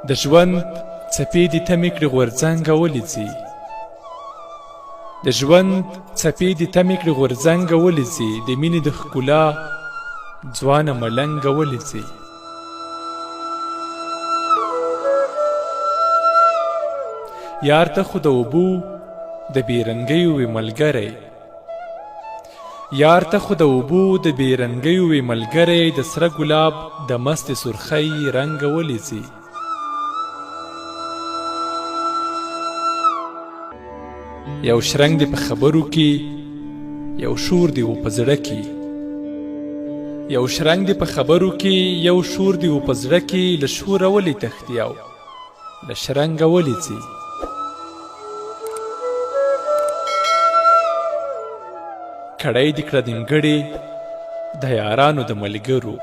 د ژوند څپې دې تمې کړې غورځنګه ولې ځي د ژوند څپې دې تمې کړې غورځنګه ولې ځي د مینې د ښکلا ځوانه ملنګه ولې ځي یار ته خو د اوبو د بېرنګیو وې ملګری یار ته خو د اوبو د بېرنګیو وې ملګری د سره ګلاب د مستې سرخۍ رنګه ولې ځي یو شرنګ دی په خبرو کې یو شور دی و په زړه کې یو شرنګ دی په خبرو کې یو شور دی و په زړه کې له شوره ولې تښتي او له شرنګه ولې ځي کړی دې کړه نیمګړې د یارانو د ملګرو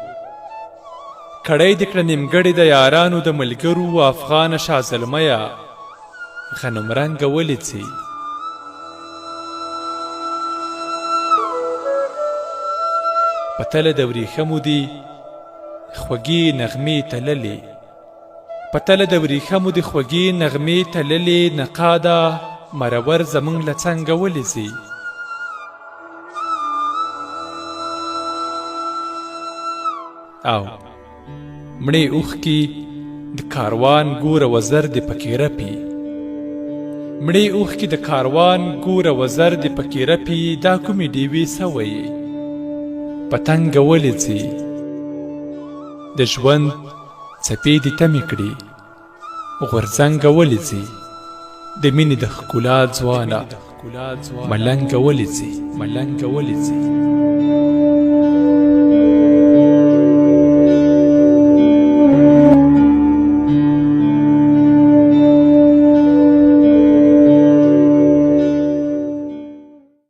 کړی دې کړه نیمګړې د یارانو د ملګرو افغانه شاه زلمیه غنم رنګه ولې ځي په تله د وریښمو دي خوږې نغمې تللې په تله د وریښمو دي خوږې نغمې تللې نقاده مرور زموږ له څنګه ولې ځي او مړې اوښکې د کاروان ګوره وزر دې پکې رپي مړې اوښکې د کاروان ګوره وزر دې پکې رپي دا کومې ډیوې سوی پتنګه ولې ځي د ژوند څپې دې تمې کړي غورځنګه ولې ځي د مینې د ښکلا ځوانه ملنګه ولې ځي